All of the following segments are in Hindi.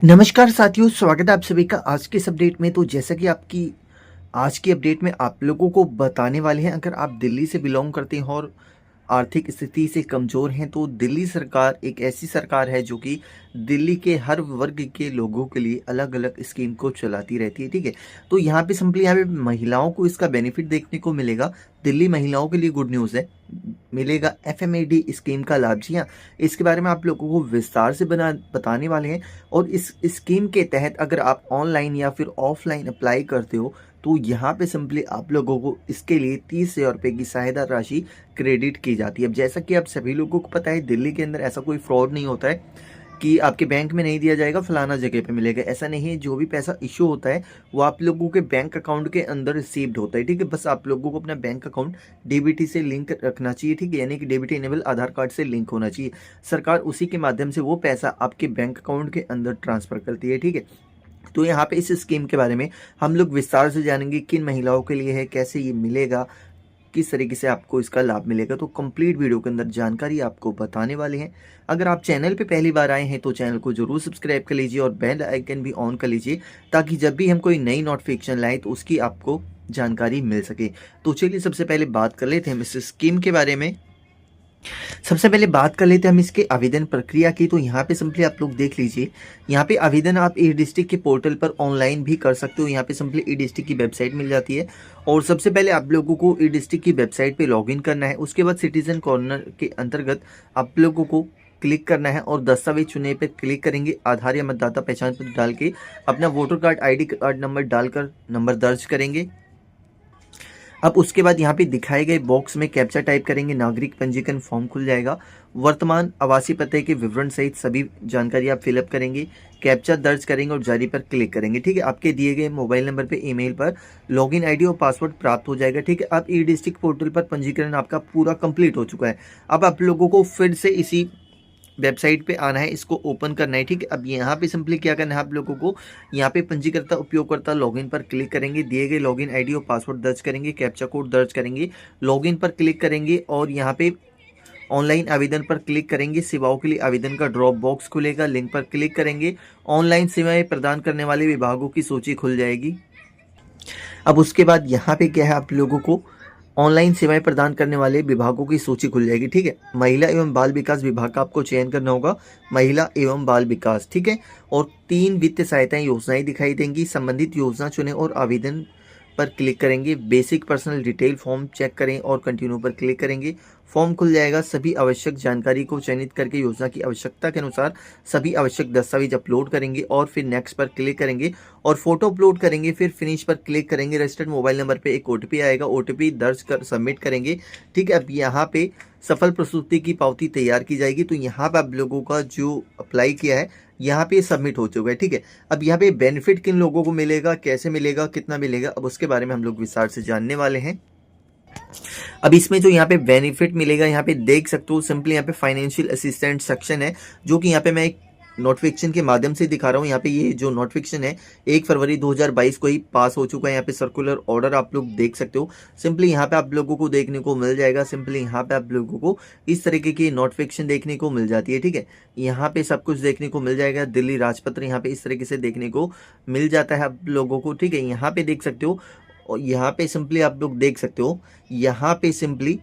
नमस्कार साथियों, स्वागत है आप सभी का आज के इस अपडेट में। तो जैसा कि आपकी आज की अपडेट में आप लोगों को बताने वाले हैं, अगर आप दिल्ली से बिलोंग करते हैं और आर्थिक स्थिति से कमज़ोर हैं, तो दिल्ली सरकार एक ऐसी सरकार है जो कि दिल्ली के हर वर्ग के लोगों के लिए अलग-अलग स्कीम को चलाती रहती है, ठीक है? तो यहाँ पे सिंपली यहाँ पे महिलाओं को इसका बेनिफिट देखने को मिलेगा। दिल्ली महिलाओं के लिए गुड न्यूज़ है, मिलेगा एफएमएडी स्कीम का लाभ। जी हाँ, इसके बारे में आप लोगों को विस्तार से बताने वाले हैं। और इस स्कीम के तहत अगर आप ऑनलाइन या फिर ऑफलाइन अप्लाई करते हो, तो यहाँ पे सिंपली आप लोगों को इसके लिए 30,000 रुपये की सहायता राशि क्रेडिट की जाती है। अब जैसा कि आप सभी लोगों को पता है, दिल्ली के अंदर ऐसा कोई फ्रॉड नहीं होता है कि आपके बैंक में नहीं दिया जाएगा, फलाना जगह पे मिलेगा, ऐसा नहीं है। जो भी पैसा इशू होता है वो आप लोगों के बैंक अकाउंट के अंदर रिसीव्ड होता है, ठीक है? बस आप लोगों को अपना बैंक अकाउंट डीबीटी से लिंक रखना चाहिए, ठीक है? यानी कि डीबीटी इनेबल आधार कार्ड से लिंक होना चाहिए। सरकार उसी के माध्यम से वो पैसा आपके बैंक अकाउंट के अंदर ट्रांसफर करती है, ठीक है? तो यहाँ पे इस स्कीम के बारे में हम लोग विस्तार से जानेंगे, किन महिलाओं के लिए है, कैसे ये मिलेगा, किस तरीके से आपको इसका लाभ मिलेगा। तो कंप्लीट वीडियो के अंदर जानकारी आपको बताने वाले हैं। अगर आप चैनल पे पहली बार आए हैं तो चैनल को जरूर सब्सक्राइब कर लीजिए और बेल आइकन भी ऑन कर लीजिए, ताकि जब भी हम कोई नई नोटिफिकेशन लाएं तो उसकी आपको जानकारी मिल सके। तो चलिए सबसे पहले बात कर लेते हैं हम इस स्कीम के बारे में। सबसे पहले बात कर लेते हैं हम इसके आवेदन प्रक्रिया की। तो यहाँ पे सिंपली आप लोग देख लीजिए, यहाँ पे आवेदन आप ई डिस्ट्रिक्ट के पोर्टल पर ऑनलाइन भी कर सकते हो। यहाँ पे सिंपली ई डिस्ट्रिक्ट की वेबसाइट मिल जाती है और सबसे पहले आप लोगों को ई डिस्ट्रिक्ट की वेबसाइट पे लॉगिन करना है। उसके बाद सिटीजन कॉर्नर के अंतर्गत आप लोगों को क्लिक करना है और दस्तावेज चुने पे क्लिक करेंगे। आधार या मतदाता पहचान पत्र डाल के अपना voter card ID card number डालकर नंबर दर्ज करेंगे। अब उसके बाद यहाँ पे दिखाए गए बॉक्स में कैप्चा टाइप करेंगे, नागरिक पंजीकरण फॉर्म खुल जाएगा। वर्तमान आवासीय पते के विवरण सहित सभी जानकारी आप फिलअप करेंगे, कैप्चा दर्ज करेंगे और जारी पर क्लिक करेंगे, ठीक है? आपके दिए गए मोबाइल नंबर पे ईमेल पर लॉगिन आईडी और पासवर्ड प्राप्त हो जाएगा, ठीक है? अब ई डिस्ट्रिक्ट पोर्टल पर पंजीकरण आपका पूरा कंप्लीट हो चुका है। अब आप लोगों को फिर से इसी वेबसाइट पे आना है, इसको ओपन करना है, ठीक है? अब यहाँ पे सिंपली क्या करना है आप लोगों को, यहाँ पे पंजीकर्ता उपयोगकर्ता लॉगिन पर क्लिक करेंगे, दिए गए लॉगिन आईडी और पासवर्ड दर्ज करेंगे, कैप्चा कोड दर्ज करेंगे, लॉगिन पर क्लिक करेंगे और यहाँ पे ऑनलाइन आवेदन पर क्लिक करेंगे। सेवाओं के लिए आवेदन का ड्रॉप बॉक्स खुलेगा, लिंक पर क्लिक करेंगे, ऑनलाइन सेवाएं प्रदान करने वाले विभागों की सूची खुल जाएगी। अब उसके बाद यहाँ पे क्या है, आप लोगों को ऑनलाइन सेवाएं प्रदान करने वाले विभागों की सूची खुल जाएगी, ठीक है? महिला एवं बाल विकास विभाग का आपको चयन करना होगा, महिला एवं बाल विकास, ठीक है? और 3 वित्तीय सहायताएं योजनाएं दिखाई देंगी। संबंधित योजना चुनें और आवेदन पर क्लिक करेंगे। Basic personal detail form check करें और कंटिन्यू पर क्लिक करेंगे। फॉर्म खुल जाएगा। सभी आवश्यक जानकारी को चयनित करके योजना की आवश्यकता के अनुसार सभी आवश्यक दस्तावेज अपलोड करेंगे और फिर नेक्स्ट पर क्लिक करेंगे और फोटो अपलोड करेंगे। फिर फिनिश पर क्लिक करेंगे। रजिस्टर्ड मोबाइल नंबर पे एक OTP आएगा, OTP दर्ज कर सबमिट करेंगे, ठीक है? अब यहाँ पे सफल प्रस्तुति की पावती तैयार की जाएगी। तो यहाँ पे आप लोगों का जो अप्लाई किया है यहाँ पे सबमिट हो चुका है, ठीक है? अब यहाँ पे बेनिफिट किन लोगों को मिलेगा, कैसे मिलेगा, कितना मिलेगा, अब उसके बारे में हम लोग विस्तार से जानने वाले हैं। अब इसमें जो यहाँ पे बेनिफिट मिलेगा, यहाँ पे देख सकते हो, सिंपली यहाँ पे फाइनेंशियल असिस्टेंट सेक्शन है, जो कि यहाँ पे मैं एक नोटिफिकेशन के माध्यम से दिखा रहा हूँ। यहाँ पे ये जो नोटिफिकेशन है 1 फरवरी 2022 को ही पास हो चुका है। यहाँ पे सर्कुलर ऑर्डर आप लोग देख सकते हो। सिंपली यहाँ पे आप लोगों को देखने को मिल जाएगा। सिंपली यहाँ पे आप लोगों को इस तरीके की नोटिफिकेशन देखने को मिल जाती है, ठीक है? यहाँ पे सब कुछ देखने को मिल जाएगा। दिल्ली राजपत्र यहाँ पे इस तरीके से देखने को मिल जाता है आप लोगों को, ठीक है? यहाँ पे देख सकते हो और यहाँ पे सिंपली आप लोग देख सकते हो, यहाँ पे सिंपली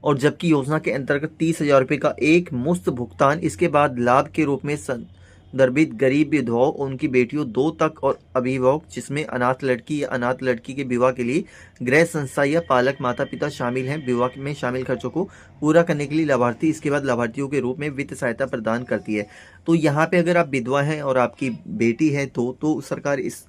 और जबकि योजना के अंतर्गत 30,000 रुपये का एक मुश्त भुगतान, इसके बाद लाभ के रूप में संदर्भित गरीब विधवाओं, उनकी बेटियों 2 तक और अभिभावक जिसमें अनाथ लड़की या अनाथ लड़की के विवाह के लिए गृह संस्था या पालक माता पिता शामिल हैं, विवाह में शामिल खर्चों को पूरा करने के लिए लाभार्थी इसके बाद लाभार्थियों के रूप में वित्त सहायता प्रदान करती है। तो यहाँ पे अगर आप विधवा हैं और आपकी बेटी है तो सरकार इस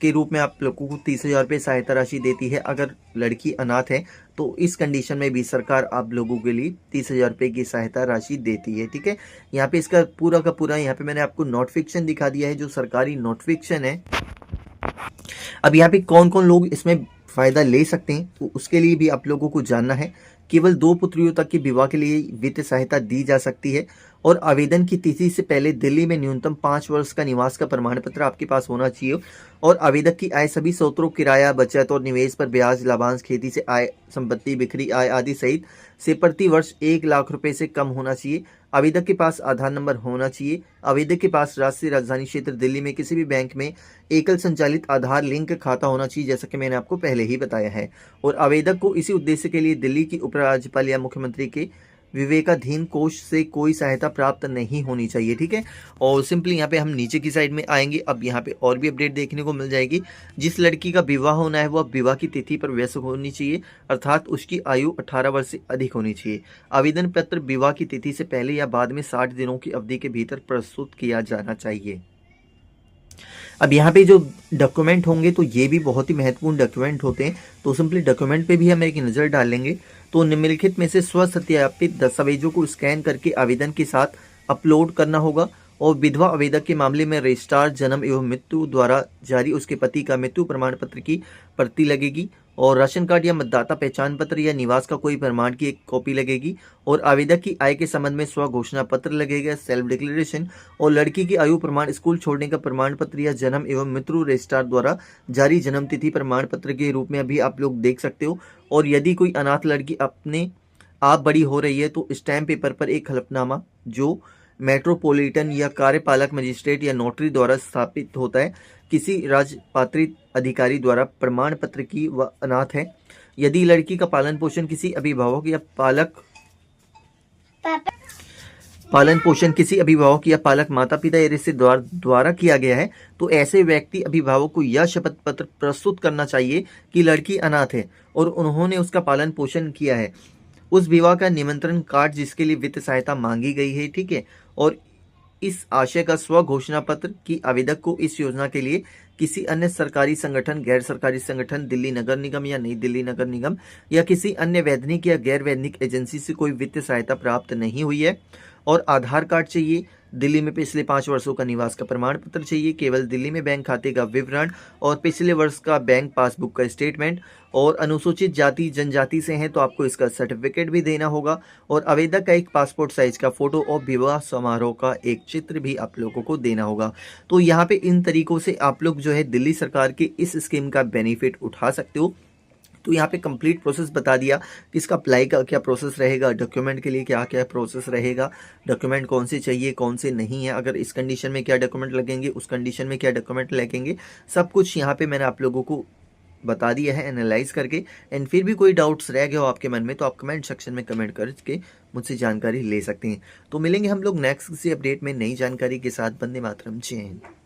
के रूप में आप लोगों को 30,000 रुपये सहायता राशि देती है। अगर लड़की अनाथ है तो इस कंडीशन में भी सरकार आप लोगों के लिए 30,000 रुपये की सहायता राशि देती है, ठीक है? यहाँ पे इसका पूरा का पूरा यहाँ पे मैंने आपको नोटिफिकेशन दिखा दिया है, जो सरकारी नोटिफिकेशन है। अब यहाँ पे कौन कौन लोग इसमें फ़ायदा ले सकते हैं, तो उसके लिए भी आप लोगों को जानना है केवल 2 पुत्रियों तक के विवाह के लिए वित्तीय सहायता दी जा सकती है और आवेदन की तिथि से पहले दिल्ली में न्यूनतम 5 वर्ष का निवास का प्रमाण पत्र आपके पास होना चाहिए और आवेदक की आय सभी स्रोतों किराया, बचत और निवेश पर ब्याज, लाभांश, खेती से आय, संपत्ति, बिक्री आय आदि सहित से प्रति वर्ष 1 लाख रुपए से कम होना चाहिए। आवेदक के पास आधार नंबर होना चाहिए। आवेदक के पास राष्ट्रीय राजधानी क्षेत्र दिल्ली में किसी भी बैंक में एकल संचालित आधार लिंक खाता होना चाहिए, जैसा कि मैंने आपको पहले ही बताया है। और आवेदक को इसी उद्देश्य के लिए दिल्ली की उपराज्यपाल या मुख्यमंत्री के विवेकाधीन कोष से कोई सहायता प्राप्त नहीं होनी चाहिए। ठीक है, और सिंपली यहाँ पे हम नीचे की साइड में आएंगे। अब यहाँ पे और भी अपडेट देखने को मिल जाएगी। जिस लड़की का विवाह होना है वो विवाह की तिथि पर वयस्क होनी चाहिए, अर्थात उसकी आयु 18 वर्ष से अधिक होनी चाहिए। आवेदन पत्र विवाह की तिथि से पहले या बाद में 60 दिनों की अवधि के भीतर प्रस्तुत किया जाना चाहिए। अब यहाँ पे जो डॉक्यूमेंट होंगे तो ये भी बहुत ही महत्वपूर्ण डॉक्यूमेंट होते हैं, तो सिंपली डॉक्यूमेंट पे भी हम एक नज़र डाल लेंगे। तो निम्नलिखित में से स्व सत्यापित दस्तावेजों को स्कैन करके आवेदन के साथ अपलोड करना होगा। और विधवा आवेदक के मामले में रजिस्ट्रार जन्म एवं मृत्यु द्वारा जारी उसके पति का मृत्यु प्रमाण पत्र की प्रति लगेगी और राशन कार्ड या मतदाता पहचान पत्र या निवास का कोई प्रमाण की एक कॉपी लगेगी और आवेदक की आय के संबंध में स्व घोषणा पत्र लगेगा, सेल्फ डिक्लेरेशन। और लड़की की आयु प्रमाण, स्कूल छोड़ने का प्रमाण पत्र या जन्म एवं मृत्यु रजिस्ट्रार द्वारा जारी जन्म तिथि प्रमाण पत्र के रूप में अभी आप लोग देख सकते हो। और यदि कोई अनाथ लड़की अपने आप बड़ी हो रही है तो स्टैम्प पेपर पर एक हलफनामा जो मेट्रोपॉलिटन या कार्यपालक मजिस्ट्रेट या नोटरी द्वारा स्थापित होता है, किसी राजपात्रित अधिकारी द्वारा प्रमाण पत्र की वह अनाथ है। यदि लड़की का पालन पोषण किसी अभिभावक या पालक माता पिता या रिश्तेदार द्वारा किया गया है तो ऐसे व्यक्ति अभिभावक को यह शपथ पत्र प्रस्तुत करना चाहिए कि लड़की अनाथ है और उन्होंने उसका पालन पोषण किया है। उस विवाह का निमंत्रण कार्ड जिसके लिए वित्त सहायता मांगी गई है, ठीक है, और इस आशय का स्व घोषणा पत्र की आवेदक को इस योजना के लिए किसी अन्य सरकारी संगठन, गैर सरकारी संगठन, दिल्ली नगर निगम या नई दिल्ली नगर निगम या किसी अन्य वैधानिक या गैर वैधानिक एजेंसी से कोई वित्तीय सहायता प्राप्त नहीं हुई है। और आधार कार्ड चाहिए, दिल्ली में पिछले 5 वर्षों का निवास का प्रमाण पत्र चाहिए, केवल दिल्ली में बैंक खाते का विवरण और पिछले वर्ष का बैंक पासबुक का स्टेटमेंट। और अनुसूचित जाति जनजाति से हैं तो आपको इसका सर्टिफिकेट भी देना होगा। और आवेदक का एक पासपोर्ट साइज का फोटो और विवाह समारोह का एक चित्र भी आप लोगों को देना होगा। तो यहाँ पे इन तरीकों से आप लोग जो है दिल्ली सरकार की इस स्कीम का बेनिफिट उठा सकते हो। तो यहाँ पे कंप्लीट प्रोसेस बता दिया कि इसका अप्लाई का क्या प्रोसेस रहेगा, डॉक्यूमेंट के लिए क्या क्या प्रोसेस रहेगा, डॉक्यूमेंट कौन से चाहिए कौन से नहीं है, अगर इस कंडीशन में क्या डॉक्यूमेंट लगेंगे, उस कंडीशन में क्या डॉक्यूमेंट लगेंगे, सब कुछ यहाँ पे मैंने आप लोगों को बता दिया है एनालाइज करके। एंड फिर भी कोई डाउट्स रह गए हो आपके मन में तो आप कमेंट सेक्शन में कमेंट करके मुझसे जानकारी ले सकते हैं। तो मिलेंगे हम लोग नेक्स्ट किसी अपडेट में नई जानकारी के साथ। वंदे मातरम। जय हिंद।